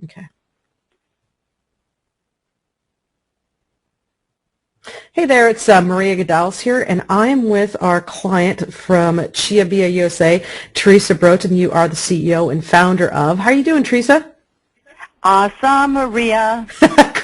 Okay. Hey there, it's Maria Gadals here, and I am with our client from Chia Via USA, Teresa Broughton. You are the CEO and founder of. How are you doing, Teresa? Awesome, Maria.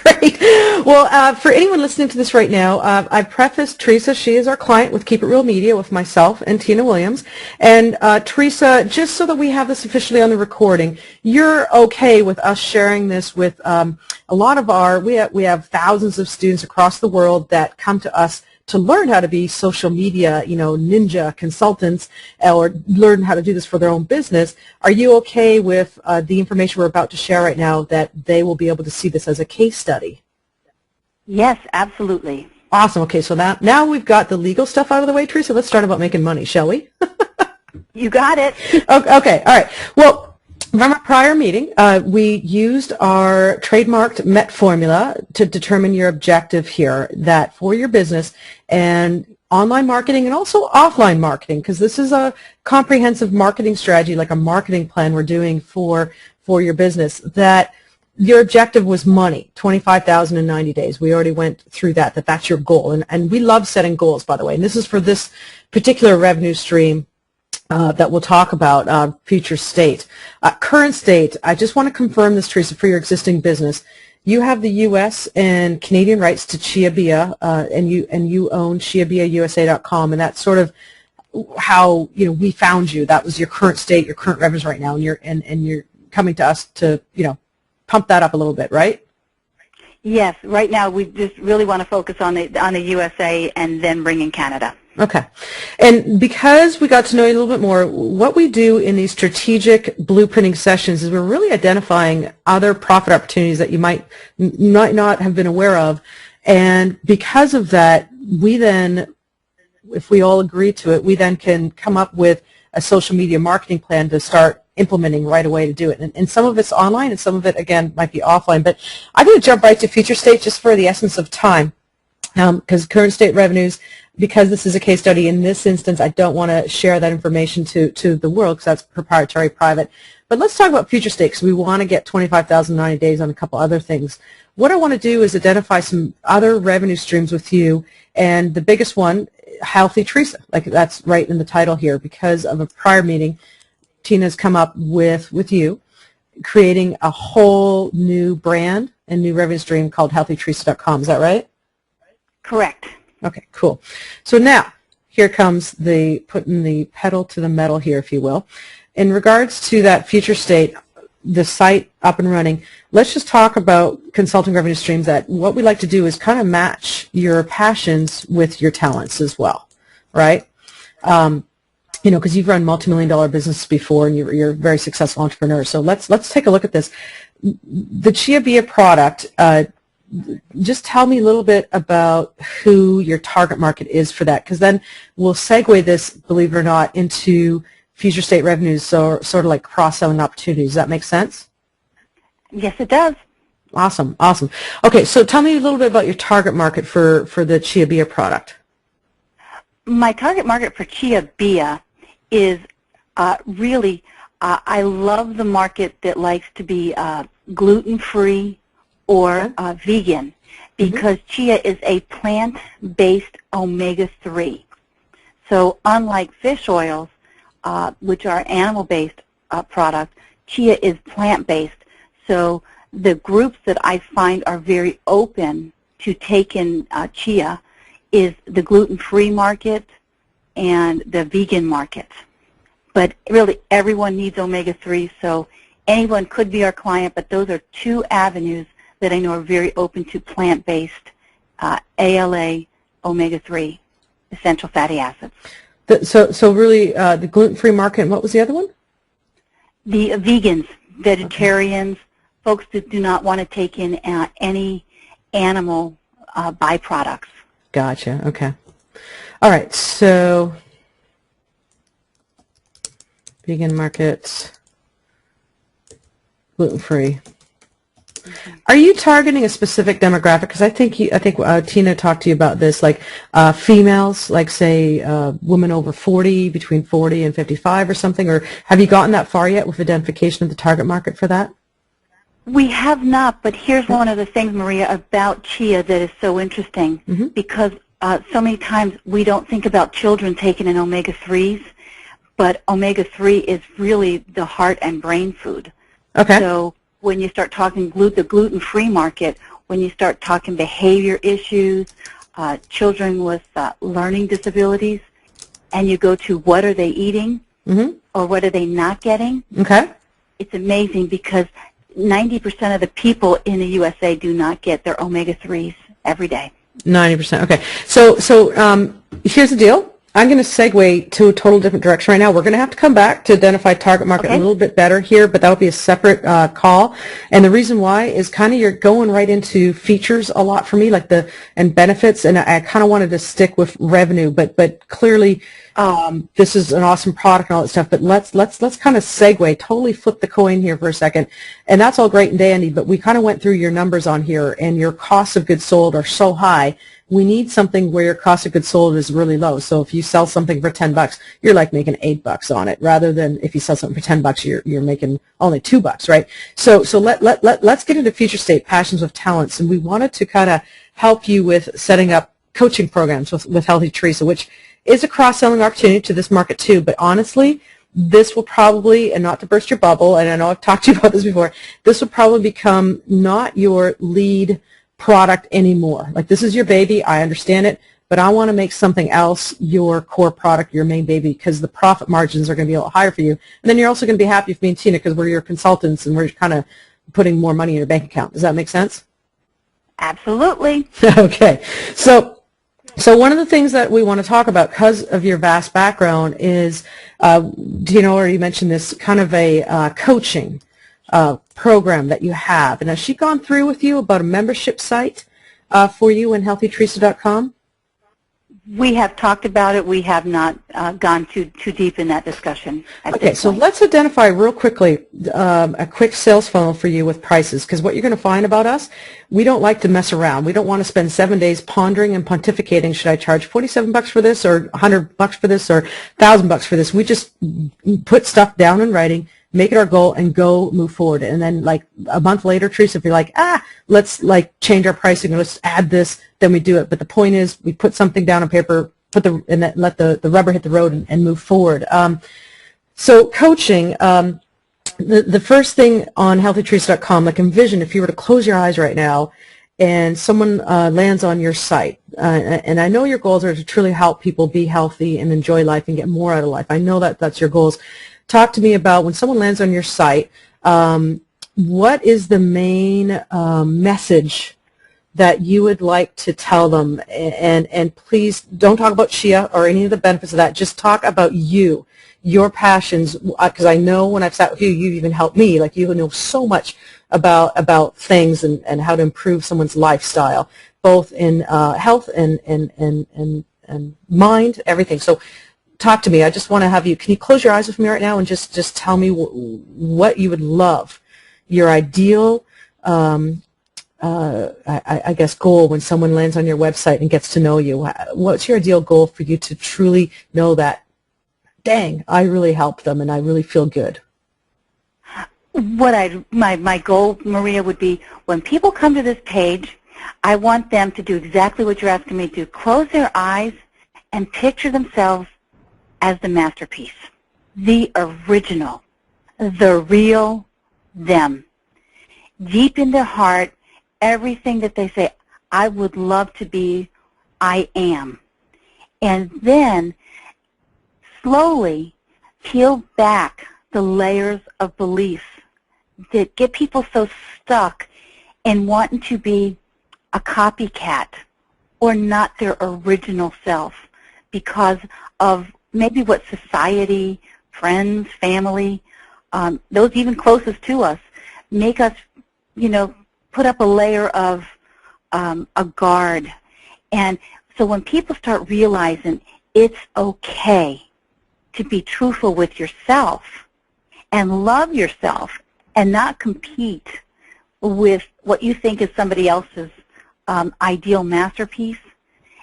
Great. Well, for anyone listening to this right now, I prefaced Teresa. She is our client with Keep It Real Media with myself and Tina Williams. And Teresa, just so that we have this officially on the recording, you're okay with us sharing this with a lot of we have thousands of students across the world that come to us to learn how to be social media, ninja consultants, or learn how to do this for their own business. Are you okay with the information we're about to share right now, that they will be able to see this as a case study? Yes, absolutely. Awesome. Okay, so now we've got the legal stuff out of the way, Teresa. Let's start about making money, shall we? You got it. Okay. All right. Well, from our prior meeting, we used our trademarked MET formula to determine your objective here, that for your business and online marketing and also offline marketing, because this is a comprehensive marketing strategy, like a marketing plan we're doing for your business, that your objective was money, $25,000 in 90 days. We already went through that's your goal. And we love setting goals, by the way. And this is for this particular revenue stream that we'll talk about, future state. Current state, I just want to confirm this, Teresa, for your existing business. You have the U.S. and Canadian rights to Chia Via, and you own ChiaViaUSA.com, and that's sort of how we found you. That was your current state, your current revenues right now, and you're coming to us to pump that up a little bit, right? Yes. Right now, we just really want to focus on the USA and then bring in Canada. Okay. And because we got to know you a little bit more, what we do in these strategic blueprinting sessions is we're really identifying other profit opportunities that you might not have been aware of. And because of that, we then, if we all agree to it, we then can come up with a social media marketing plan to start implementing right away to do it. And some of it's online and some of it, again, might be offline. But I'm going to jump right to future state just for the essence of time, because current state revenues, because this is a case study, in this instance, I don't want to share that information to the world because that's proprietary, private. But let's talk about future state, because we want to get 25,000 90 days on a couple other things. What I want to do is identify some other revenue streams with you, and the biggest one, Healthy Teresa, like that's right in the title here, because of a prior meeting, Tina's come up with you, creating a whole new brand and new revenue stream called HealthyTeresa.com. Is that right? Correct. Okay, cool. So now, here comes putting the pedal to the metal here, if you will. In regards to that future state, the site up and running, let's just talk about consulting revenue streams. That what we like to do is kind of match your passions with your talents as well, right? Because you've run multi-million-dollar businesses before, and you're a very successful entrepreneur. So let's take a look at this. The Chia Via product. Just tell me a little bit about who your target market is for that, because then we'll segue this, believe it or not, into future state revenues, so sort of like cross-selling opportunities. Does that make sense? Yes, it does. Awesome. Okay, so tell me a little bit about your target market for the Chia Via product. My target market for Chia Via is really, I love the market that likes to be gluten-free or vegan, because chia is a plant-based omega-3. So unlike fish oils, which are animal-based products, chia is plant-based. So the groups that I find are very open to take in chia is the gluten-free market and the vegan market. But really, everyone needs omega-3, so anyone could be our client, but those are two avenues that I know are very open to plant-based ALA, omega-3, essential fatty acids. So really, the gluten-free market, and what was the other one? The vegans, vegetarians, folks that do not want to take in any animal byproducts. Gotcha, okay. All right, so vegan markets, gluten-free. Are you targeting a specific demographic? Because I think Tina talked to you about this, like females, like say women over 40, between 40 and 55 or something, or have you gotten that far yet with identification of the target market for that? We have not, but here's one of the things, Maria, about chia that is so interesting, because so many times we don't think about children taking in omega-3s, but omega-3 is really the heart and brain food. Okay. So when you start talking the gluten-free market, when you start talking behavior issues, children with learning disabilities, and you go to what are they eating or what are they not getting, it's amazing because 90% of the people in the USA do not get their omega-3s every day. 90%. Okay. So here's the deal. I'm going to segue to a total different direction right now. We're going to have to come back to identify target market a little bit better here, but that will be a separate call. And the reason why is kind of you're going right into features a lot for me, like and benefits, and I kind of wanted to stick with revenue, but clearly this is an awesome product and all that stuff. But let's kind of segue, totally flip the coin here for a second. And that's all great and dandy, but we kind of went through your numbers on here, and your costs of goods sold are so high. We need something where your cost of goods sold is really low. So if you sell something for $10, you're like making $8 on it, rather than if you sell something for $10, you're making only $2, right? So let's get into future state passions with talents, and we wanted to kind of help you with setting up coaching programs with Healthy Teresa, which is a cross-selling opportunity to this market too. But honestly, this will probably, and not to burst your bubble, and I know I've talked to you about this before, this will probably become not your lead product anymore. Like, this is your baby, I understand it, but I want to make something else your core product, your main baby, because the profit margins are going to be a little higher for you. And then you're also going to be happy with me and Tina because we're your consultants and we're kind of putting more money in your bank account. Does that make sense? Absolutely. Okay. So one of the things that we want to talk about because of your vast background is, Tina already mentioned this, kind of a coaching program that you have. And has she gone through with you about a membership site for you in healthyteresa.com? We have talked about it. We have not gone too deep in that discussion. Okay, so let's identify real quickly a quick sales funnel for you with prices, because what you're going to find about us, we don't like to mess around. We don't want to spend 7 days pondering and pontificating, should I charge $47 for this or $100 for this or $1,000 for this. We just put stuff down in writing, make it our goal, and go move forward. And then like a month later, Teresa, if you're like, let's like change our pricing or let's add this, then we do it. But the point is we put something down on paper, and then let the rubber hit the road and move forward. So coaching, the first thing on healthyteresa.com, like envision if you were to close your eyes right now and someone lands on your site, and I know your goals are to truly help people be healthy and enjoy life and get more out of life. I know that that's your goals. Talk to me about when someone lands on your site, what is the main message that you would like to tell them? And please don't talk about chia or any of the benefits of that. Just talk about you, your passions, because I know when I've sat with you, you've even helped me. Like, you know so much about things and how to improve someone's lifestyle, both in health and mind, everything. So talk to me. I just want to have you, can you close your eyes with me right now and just tell me what you would love, your ideal, I guess, goal when someone lands on your website and gets to know you. What's your ideal goal for you to truly know that, dang, I really helped them and I really feel good? My goal, Maria, would be when people come to this page, I want them to do exactly what you're asking me to do. Close their eyes and picture themselves as the masterpiece, the original, the real them. Deep in their heart, everything that they say, I would love to be, I am. And then slowly peel back the layers of beliefs that get people so stuck in wanting to be a copycat or not their original self because of maybe what society, friends, family, those even closest to us, make us, put up a layer of a guard. And so when people start realizing it's okay to be truthful with yourself and love yourself and not compete with what you think is somebody else's ideal masterpiece,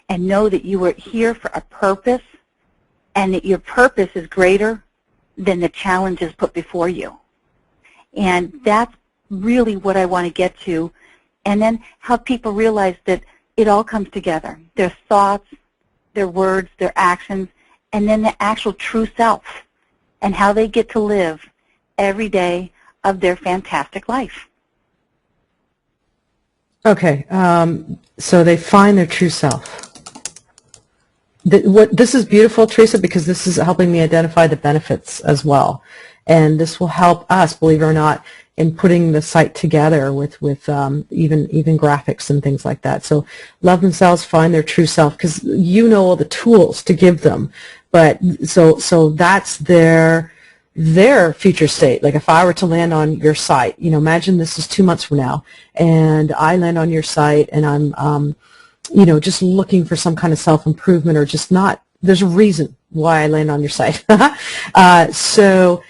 and know that you are here for a purpose and that your purpose is greater than the challenges put before you. And that's really what I want to get to, and then help people realize that it all comes together. Their thoughts, their words, their actions, and then the actual true self, and how they get to live every day of their fantastic life. Okay, so they find their true self. This is beautiful, Teresa, because this is helping me identify the benefits as well. And this will help us, believe it or not, in putting the site together with even graphics and things like that. So love themselves, find their true self, because you know all the tools to give them. But so that's their future state. Like if I were to land on your site, imagine this is 2 months from now, and I land on your site, and I'm just looking for some kind of self-improvement, or just not, there's a reason why I land on your site. So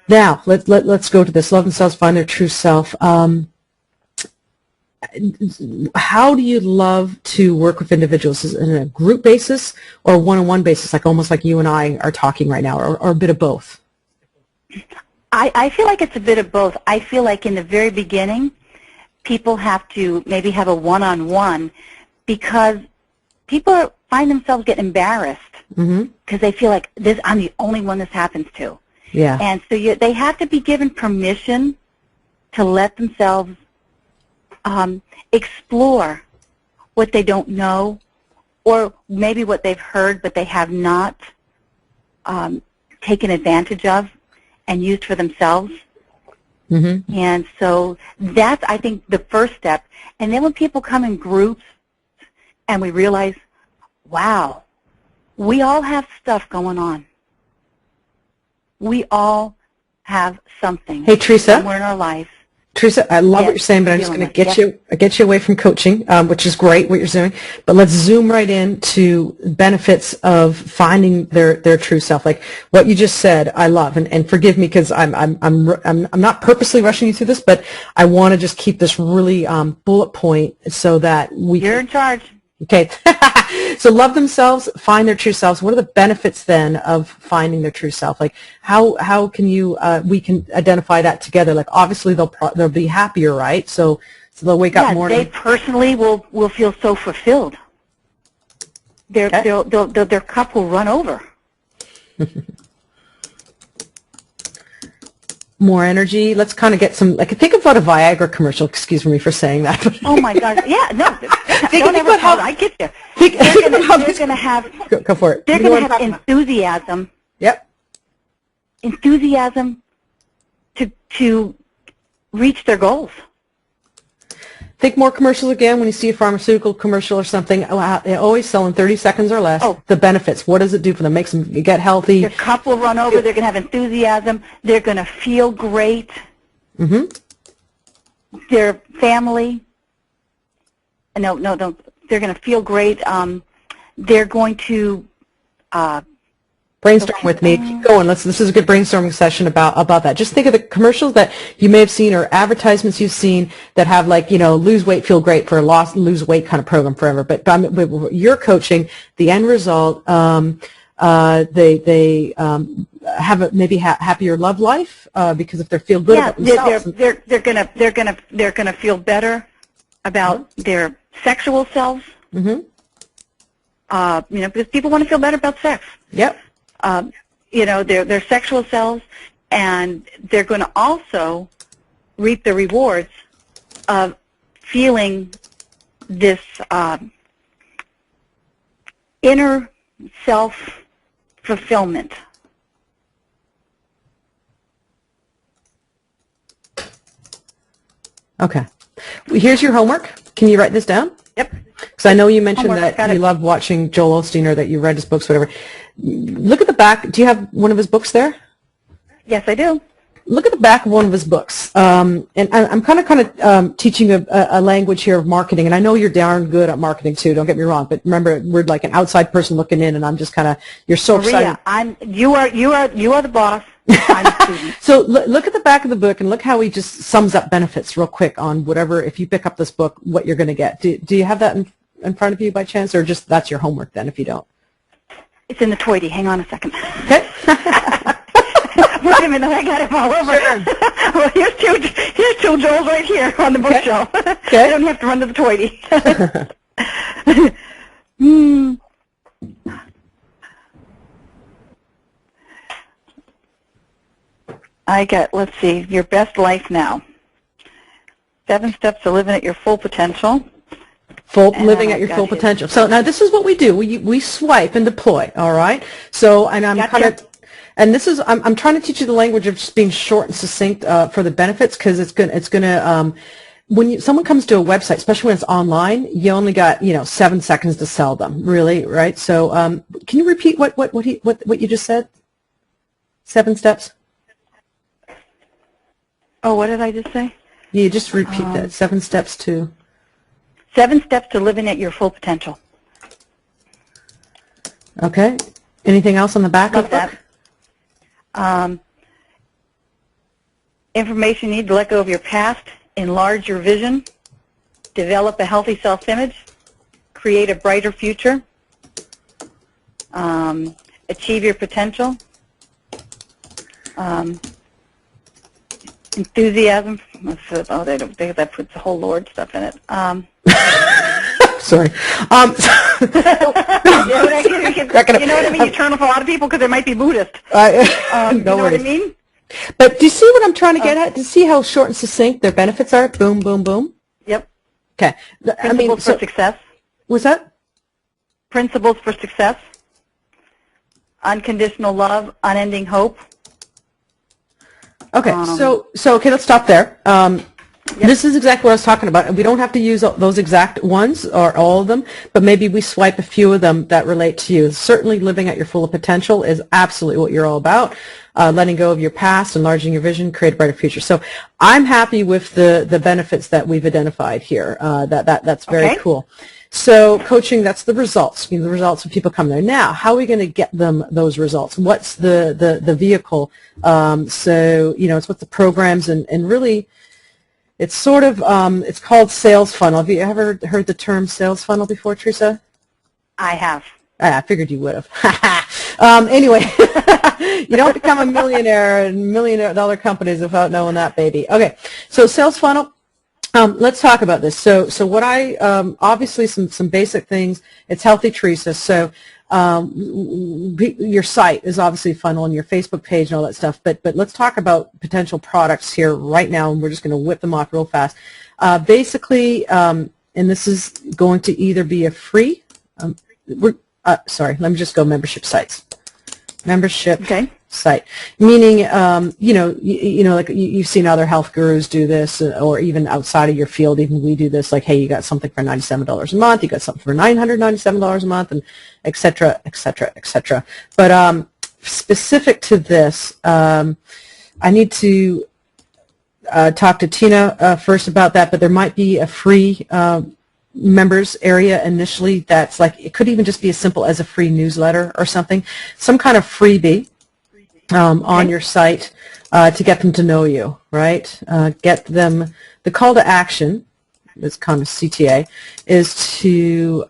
now let's go to this. Love themselves, find their true self. How do you love to work with individuals? Is it in a group basis or a one-on-one basis, like almost like you and I are talking right now, or a bit of both? I feel like it's a bit of both. I feel like in the very beginning, people have to maybe have a one-on-one, because people find themselves getting embarrassed because they feel like I'm the only one this happens to. Yeah. And so they have to be given permission to let themselves explore what they don't know, or maybe what they've heard but they have not taken advantage of and used for themselves. And so that's, I think, the first step. And then when people come in groups and we realize, wow, we all have stuff going on. We all have something. Hey, Teresa. Somewhere in our life. Teresa, I love what you're saying, but I'm just going to get you away from coaching, which is great what you're doing. But let's zoom right into benefits of finding their true self. Like what you just said, I love, and forgive me because I'm not purposely rushing you through this, but I want to just keep this really bullet point so that You're in charge. Okay. So love themselves, find their true selves. What are the benefits then of finding their true self? Like how can you we can identify that together? Like obviously they'll be happier, right? So they'll wake up morning. They personally will feel so fulfilled. Their cup will run over. More energy. Let's kind of get some, like, think about a Viagra commercial. Excuse me for saying that. Oh my God! Yeah, no. Think about how I get there. They're going to have. Go for it. They're going to have enthusiasm. Yep. Enthusiasm to reach their goals. Think more commercials again. When you see a pharmaceutical commercial or something, they always sell in 30 seconds or less. Oh. The benefits. What does it do for them? Makes them get healthy. Their cup will run over. They're going to have enthusiasm. They're going to feel great. Their family. No. They're going to feel great. They're going to brainstorm with me. Keep going. This is a good brainstorming session about that. Just think of the commercials that you may have seen or advertisements you've seen that have, like, lose weight, feel great for a lose weight kind of program forever. But you're coaching, the end result, they have a maybe happier love life because if they feel good about themselves. They're gonna feel better about their sexual selves. Because people want to feel better about sex. Yep. Their sexual selves, and they're going to also reap the rewards of feeling this inner self-fulfillment. Okay. Here's your homework. Can you write this down? Yep. Because I know you mentioned that you love watching Joel Osteen, or that you read his books, whatever. Look at the back. Do you have one of his books there? Yes, I do. Look at the back of one of his books. And I'm kind of teaching a language here of marketing, and I know you're darn good at marketing too. Don't get me wrong, but remember, we're like an outside person looking in, and I'm just kind of, you're so Maria, excited. You are the boss. I'm a student. So look at the back of the book and look how he just sums up benefits real quick on whatever, if you pick up this book, what you're going to get. Do you have that in front of you by chance, or just that's your homework then if you don't? It's in the toity. Hang on a second. Okay. Wait a minute, I got him all over. Sure. Well, here's two Joels right here on the bookshelf. Okay. I don't have to run to the toilet. I got, let's see, Your Best Life Now. 7 Steps to Living at Your Full Potential. Living at your full potential. So now this is what we do. We swipe and deploy. All right. So and I'm kind of, and this is I'm trying to teach you the language of just being short and succinct for the benefits, because it's gonna when someone comes to a website, especially when it's online, you only got 7 seconds to sell them. Really, right? So can you repeat what you just said? 7 steps. Oh, what did I just say? You just repeat that. 7 steps to. 7 Steps to Living at Your Full Potential. Okay. Anything else on the back Love of the book? Information you need to let go of your past, enlarge your vision, develop a healthy self-image, create a brighter future, achieve your potential, enthusiasm. That puts the whole Lord stuff in it. Sorry. You know what I mean? You turn off a lot of people because they might be Buddhist. You know what I mean? But do you see what I'm trying to get at? Do you see how short and succinct their benefits are? Boom, boom, boom. Yep. Okay. Principles for success. What's that? Principles for success. Unconditional love, unending hope. Okay. So okay, let's stop there. Yep. This is exactly what I was talking about. We don't have to use those exact ones or all of them, but maybe we swipe a few of them that relate to you. Certainly living at your full potential is absolutely what you're all about. Letting go of your past, enlarging your vision, create a brighter future. So I'm happy with the benefits that we've identified here. That's very cool. So coaching, that's the results. The results of people come there. Now, how are we going to get them those results? What's the vehicle? So it's what the programs and really. It's sort of, it's called sales funnel. Have you ever heard the term sales funnel before, Teresa? I have. I figured you would have. Anyway, you don't become a millionaire in million-dollar companies without knowing that, baby. Okay, so sales funnel. Let's talk about this. So what I, obviously some basic things. It's healthy, Teresa. So your site is obviously a funnel, and your Facebook page and all that stuff, but let's talk about potential products here right now, and we're just going to whip them off real fast. Basically, and this is going to either be a free, sorry, let me just go membership sites. Membership site, meaning, like you've seen other health gurus do this, or even outside of your field, even we do this, like, hey, you got something for $97 a month, you got something for $997 a month, and et cetera, et cetera, et cetera. But specific to this, I need to talk to Tina first about that, but there might be a free members area initially that's like, it could even just be as simple as a free newsletter or something, some kind of freebie on your site to get them to know you, right? Get them, the call to action, it's kind of CTA, is to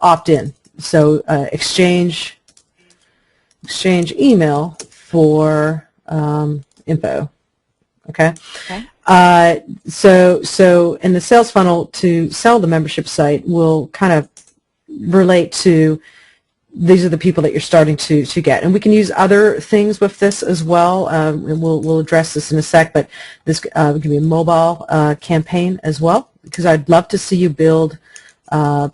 opt in. So exchange email for info, okay? So in the sales funnel, to sell the membership site will kind of relate to, these are the people that you're starting to get. And we can use other things with this as well. And we'll address this in a sec, but this can be a mobile campaign as well, because I'd love to see you build a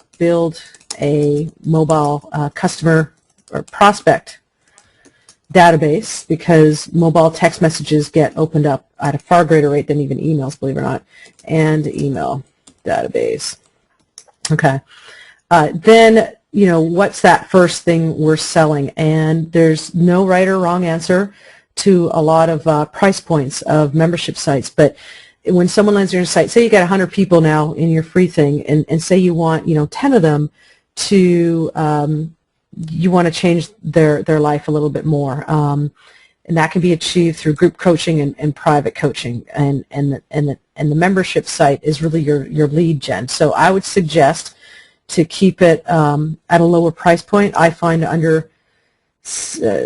mobile customer or prospect database, because mobile text messages get opened up at a far greater rate than even emails, believe it or not, and email database. Okay. Then, what's that first thing we're selling? And there's no right or wrong answer to a lot of price points of membership sites, but when someone lands on your site, say you got 100 people now in your free thing, and say you want, 10 of them to, you want to change their life a little bit more. And that can be achieved through group coaching and private coaching. And the membership site is really your lead gen. So I would suggest to keep it at a lower price point. I find under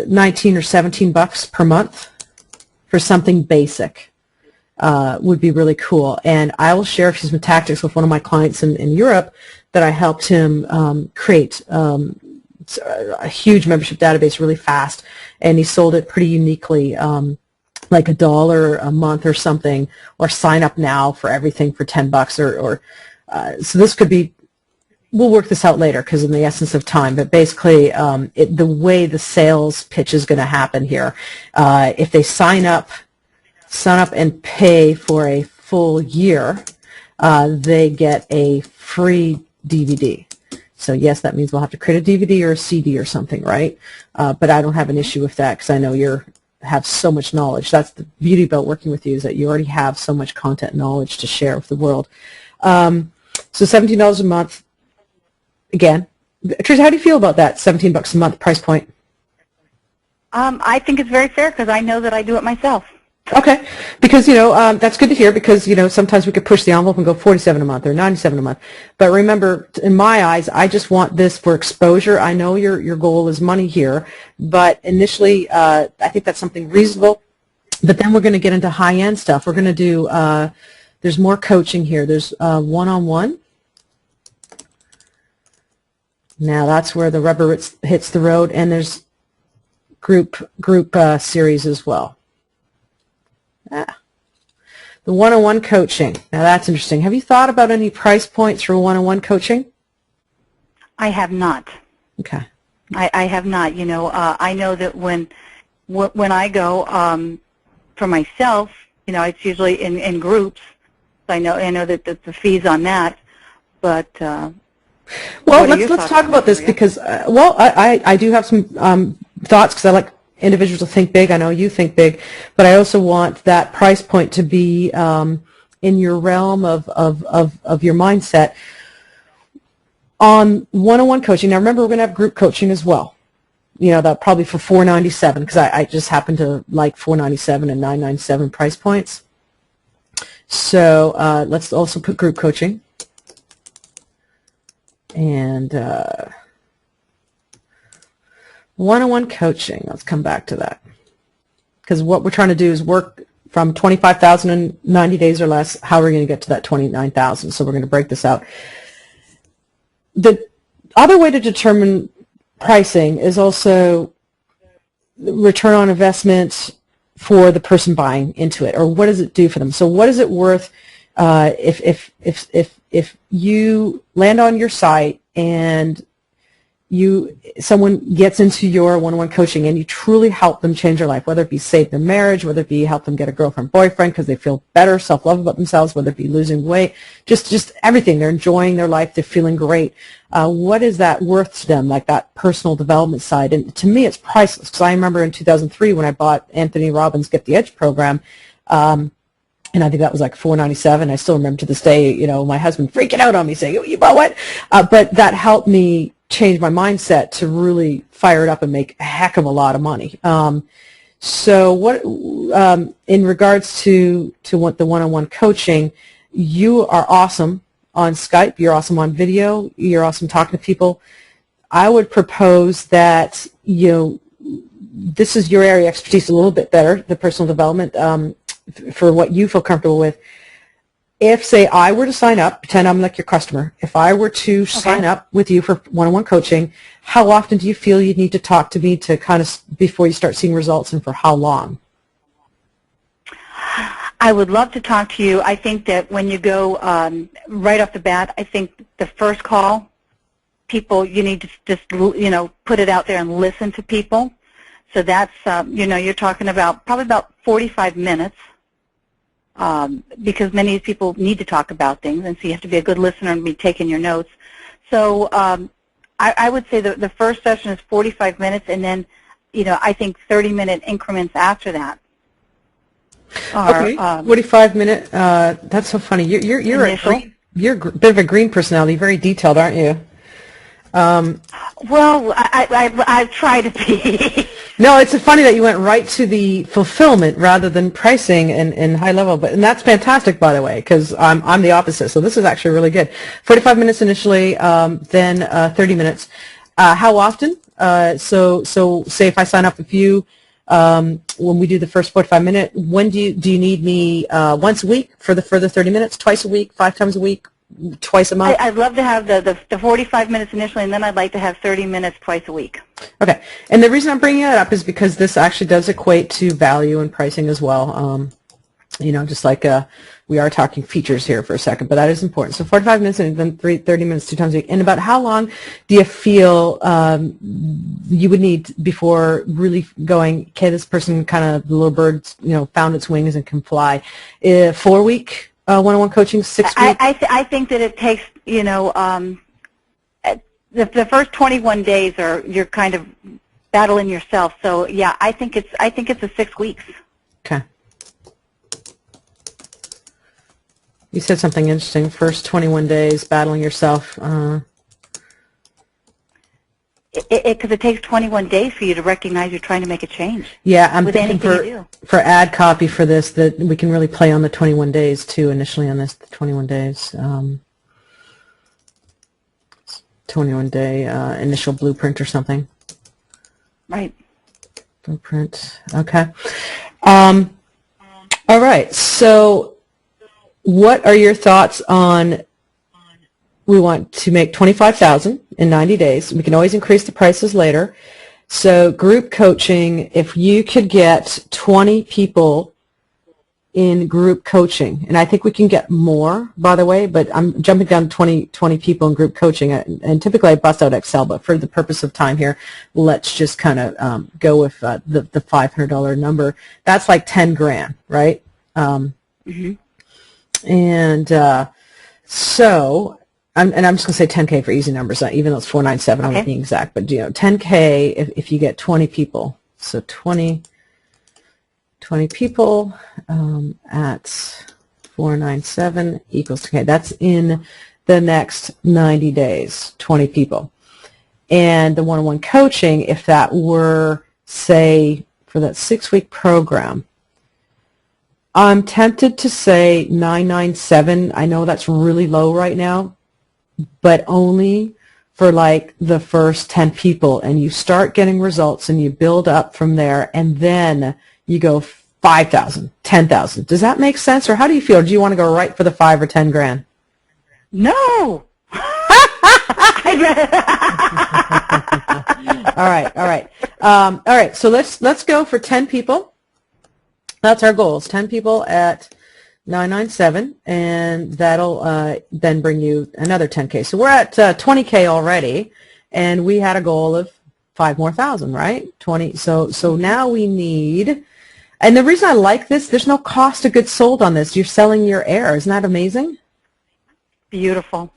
19 or 17 bucks per month for something basic would be really cool. And I will share some tactics with one of my clients in Europe that I helped him create a huge membership database really fast, and he sold it pretty uniquely, like $1 a month or something, or sign up now for everything for $10 or so this could be, we'll work this out later because in the essence of time, but basically the way the sales pitch is going to happen here, if they sign up and pay for a full year, they get a free DVD. So yes, that means we'll have to create a DVD or a CD or something, right? But I don't have an issue with that because I know have so much knowledge. That's the beauty about working with you, is that you already have so much content and knowledge to share with the world. So $17 a month. Again, Tricia, how do you feel about that $17 a month price point? I think it's very fair because I know that I do it myself. Okay, because that's good to hear, because sometimes we could push the envelope and go $47 a month or $97 a month. But remember, in my eyes, I just want this for exposure. I know your goal is money here, but initially, I think that's something reasonable. But then we're going to get into high-end stuff. We're going to do. There's more coaching here. There's one-on-one. Now that's where the rubber hits the road, and there's group series as well. The one-on-one coaching. Now that's interesting. Have you thought about any price points for one-on-one coaching? I have not. Okay. I have not. I know that when I go for myself, it's usually in groups. I know that the fees on that, but. Well, let's talk about this because I do have some thoughts, because I like individuals to think big. I know you think big, but I also want that price point to be in your realm of your mindset on one-on-one coaching. Now remember, we're going to have group coaching as well. That probably for $497, because I just happen to like $497 and $997 price points. So let's also put group coaching. And one-on-one coaching, let's come back to that. Because what we're trying to do is work from 25,000 in 90 days or less. How are we going to get to that 29,000? So we're going to break this out. The other way to determine pricing is also return on investment for the person buying into it, or what does it do for them? So what is it worth if you land on your site and someone gets into your one-on-one coaching and you truly help them change their life, whether it be save their marriage, whether it be help them get a girlfriend, boyfriend because they feel better, self-love about themselves, whether it be losing weight, just everything. They're enjoying their life, they're feeling great. What is that worth to them, like that personal development side? And to me, it's priceless, because I remember in 2003 when I bought Anthony Robbins' Get the Edge program, and I think that was like $497. I still remember to this day, my husband freaking out on me saying, "You bought what?" But that helped me change my mindset to really fire it up and make a heck of a lot of money. So what, in regards to what the one-on-one coaching, you are awesome on Skype. You're awesome on video. You're awesome talking to people. I would propose that, this is your area of expertise a little bit better, the personal development, for what you feel comfortable with. If, say, I were to sign up, pretend I'm like your customer, if I were to sign up with you for one-on-one coaching, how often do you feel you'd need to talk to me to kind of, before you start seeing results, and for how long? I would love to talk to you. I think that when you go right off the bat, I think the first call, you need to just, put it out there and listen to people. So that's, you're talking about probably about 45 minutes. Because many of these people need to talk about things, and so you have to be a good listener and be taking your notes. So I would say the first session is 45 minutes, and then, I think 30-minute increments after that. Okay, 45-minute. That's so funny. You're a bit of a green personality, very detailed, aren't you? Well, I try to be. No, it's funny that you went right to the fulfillment rather than pricing and high level, and that's fantastic, by the way, because I'm the opposite. So this is actually really good. 45 minutes initially, then 30 minutes. How often? So say if I sign up with you, when we do the first 45-minute. When do you need me once a week for the further 30 minutes, twice a week, 5 times a week, twice a month? I'd love to have the 45 minutes initially, and then I'd like to have 30 minutes twice a week. Okay. And the reason I'm bringing it up is because this actually does equate to value and pricing as well. Just like we are talking features here for a second, but that is important. So 45 minutes and then 30 minutes 2 times a week. And about how long do you feel you would need before really going, okay, this person kind of, the little bird, found its wings and can fly? 4-week one-on-one coaching, 6 weeks? I think that it takes, the first 21 days you're kind of battling yourself. So yeah, I think it's a 6 weeks. Okay. You said something interesting. First 21 days, battling yourself. Because it takes 21 days for you to recognize you're trying to make a change. Yeah, I'm thinking for ad copy for this that we can really play on the 21 days too. Initially on this, the 21 days, 21-day initial blueprint or something. Right. Blueprint. Okay. All right. So, what are your thoughts on? We want to make $25,000 in 90 days. We can always increase the prices later. So group coaching, if you could get 20 people in group coaching, and I think we can get more, by the way, but I'm jumping down to 20 people in group coaching, and typically I bust out Excel, but for the purpose of time here, let's just kind of go with the $500 number. That's like 10 grand, right? Mm-hmm. And so, I'm just going to say 10K for easy numbers, even though it's 497, I'm not being exact, but 10K if you get 20 people. So 20 people at 497 equals 10K. That's in the next 90 days, 20 people. And the one-on-one coaching, if that were, say, for that 6-week program, I'm tempted to say 997. I know that's really low right now, but only for like the first 10 people, and you start getting results and you build up from there, and then you go 5,000, 10,000. Does that make sense, or how do you feel? Do you want to go right for the 5 or 10 grand? No. All right. So let's go for 10 people. That's our goals. 10 people at 997, and that'll then bring you another 10K. So we're at 20K already, and we had a goal of 5,000 more, right? 20. So now we need, and the reason I like this, there's no cost of goods sold on this. You're selling your air. Isn't that amazing? Beautiful.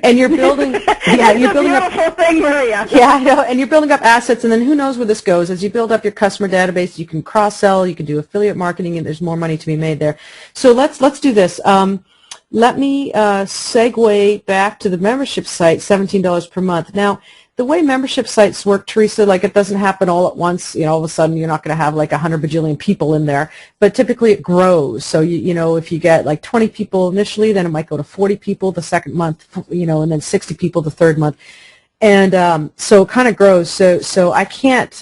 And you're building, you're building up. Beautiful thing, Maria. Yeah, I know. And you're building up assets, and then who knows where this goes? As you build up your customer database, you can cross-sell, you can do affiliate marketing, and there's more money to be made there. So let's do this. Let me segue back to the membership site, $17 per month. Now, the way membership sites work, Teresa, like it doesn't happen all at once. All of a sudden you're not going to have like 100 bajillion people in there, but typically it grows. So if you get like 20 people initially, then it might go to 40 people the second month, and then 60 people the third month, and so it kind of grows. So I can't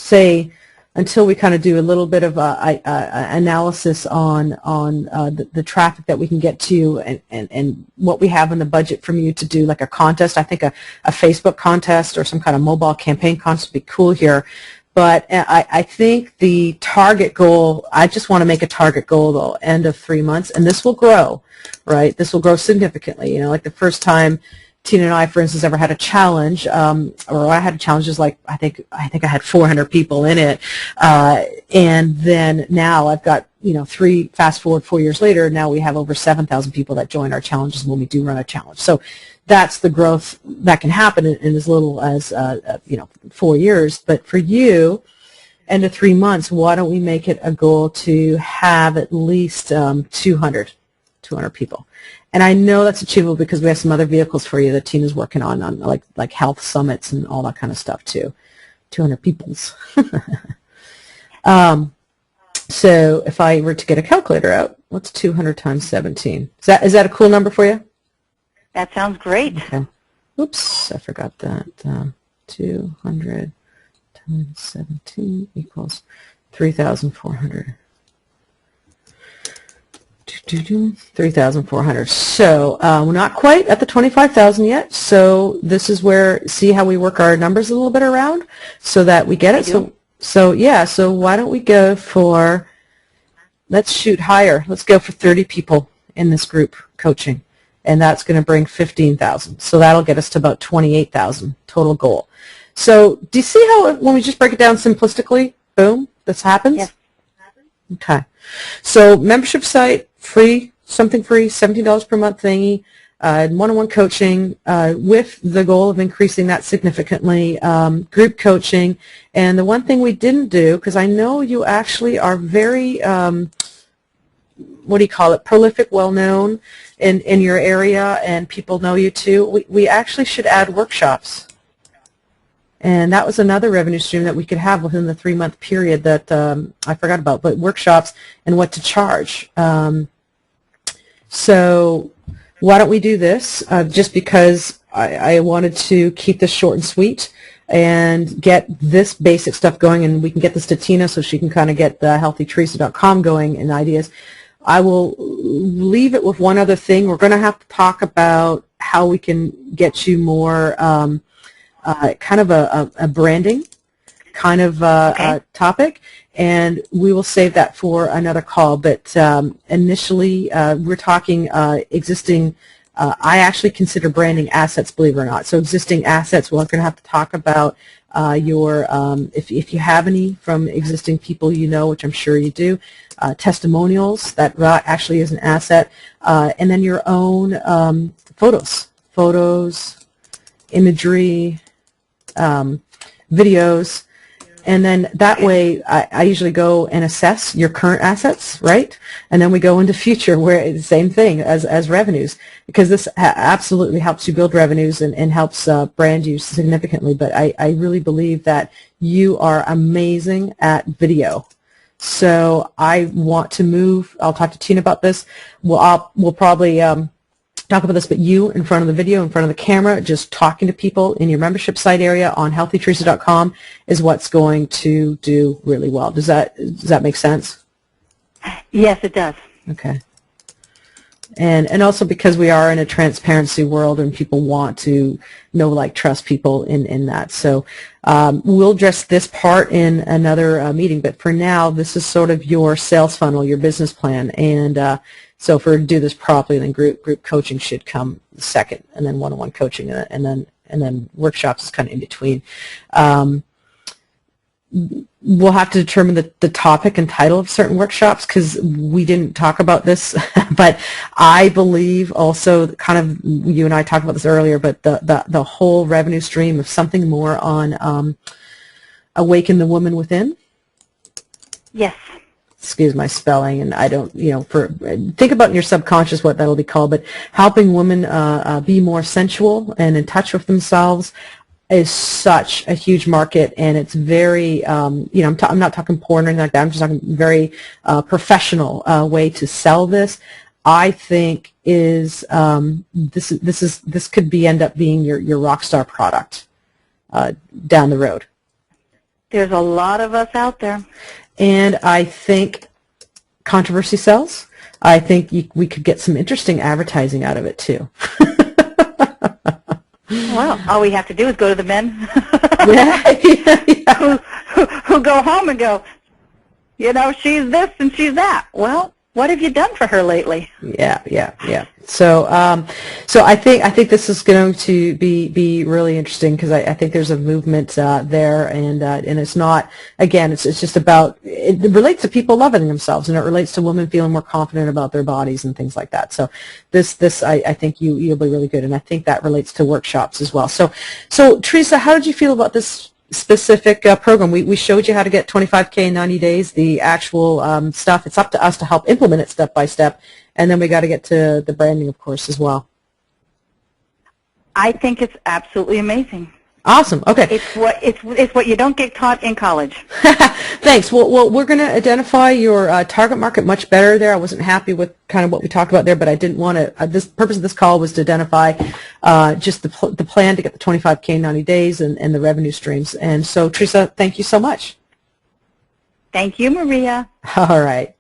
say until we kind of do a little bit of analysis on the traffic that we can get to, and what we have in the budget from you to do like a contest. I think a Facebook contest or some kind of mobile campaign contest would be cool here. But I think the target goal, I just want to make a target goal though, end of 3 months, and this will grow, right? This will grow significantly. Like the first time Tina and I, for instance, ever had a challenge, or I had challenges like I think I had 400 people in it, and then now I've got fast forward 4 years later, now we have over 7,000 people that join our challenges when we do run a challenge. So that's the growth that can happen in as little as 4 years. But for you, end of 3 months, why don't we make it a goal to have at least 200 people? And I know that's achievable because we have some other vehicles for you that Tina's working on like health summits and all that kind of stuff too. 200 peoples. So if I were to get a calculator out, what's 200 times 17? Is that a cool number for you? That sounds great. Okay. Oops, I forgot that. 200 times 17 equals 3,400. 3,400. So we're not quite at the 25,000 yet. So this is where, see how we work our numbers a little bit around so that we get it. So yeah, so why don't we go for, let's shoot higher. Let's go for 30 people in this group coaching. And that's going to bring 15,000. So that'll get us to about 28,000 total goal. So do you see how when we just break it down simplistically, boom, this happens? Yes. Okay. So membership site, free, something free, $17 per month thingy, one-on-one coaching with the goal of increasing that significantly, group coaching. And the one thing we didn't do, because I know you actually are very, what do you call it, prolific, well-known in your area, and people know you too, we actually should add workshops. And that was another revenue stream that we could have within the 3-month period that I forgot about, but workshops and what to charge. So why don't we do this, just because I wanted to keep this short and sweet and get this basic stuff going, and we can get this to Tina so she can kind of get the healthyteresa.com going and ideas. I will leave it with one other thing. We're going to have to talk about how we can get you more kind of a branding kind of topic, and we will save that for another call. But initially, we're talking existing, I actually consider branding assets, believe it or not. So existing assets, we're going to have to talk about your, if you have any from existing people you know, which I'm sure you do, testimonials, that actually is an asset, and then your own photos, imagery, videos, and then that way I usually go and assess your current assets, right? And then we go into future where it's the same thing as revenues, because this absolutely helps you build revenues and helps brand you significantly. But I really believe that you are amazing at video. So I want to move, I'll talk to Tina about this. We'll probably talk about this, but you in front of the video, in front of the camera, just talking to people in your membership site area on healthyteresa.com is what's going to do really well. Does that make sense? Yes, it does. Okay. And also because we are in a transparency world and people want to know, like, trust people in that. So we'll address this part in another meeting, but for now, this is sort of your sales funnel, your business plan. And so if we're to do this properly, then group coaching should come second, and then one-on-one coaching, and then workshops is kind of in between. We'll have to determine the topic and title of certain workshops, because we didn't talk about this, but I believe also, kind of, you and I talked about this earlier, but the whole revenue stream of something more on awaken the woman within. Yes. Excuse my spelling, and I don't, think about in your subconscious what that'll be called, but helping women be more sensual and in touch with themselves is such a huge market, and it's very, I'm not talking porn or anything like that. I'm just talking very professional way to sell this. I think is this could end up being your rock star product down the road. There's a lot of us out there. And I think controversy sells. I think we could get some interesting advertising out of it too. Well, all we have to do is go to the men Yeah. who go home and go, she's this and she's that. Well, what have you done for her lately? Yeah. So I think this is going to be really interesting, because I think there's a movement there, and it's not, again, it's just about, it relates to people loving themselves, and it relates to women feeling more confident about their bodies and things like that. So this I think you'll be really good, and I think that relates to workshops as well. So Teresa, how did you feel about this specific program? We showed you how to get 25K in 90 days, the actual stuff. It's up to us to help implement it step by step, and then we got to get to the branding, of course, as well. I think it's absolutely amazing. Awesome. Okay. It's what you don't get taught in college. Thanks. Well, we're going to identify your target market much better there. I wasn't happy with kind of what we talked about there, but I didn't want to. This purpose of this call was to identify just the plan to get the 25K in 90 days and the revenue streams. And so, Teresa, thank you so much. Thank you, Maria. All right.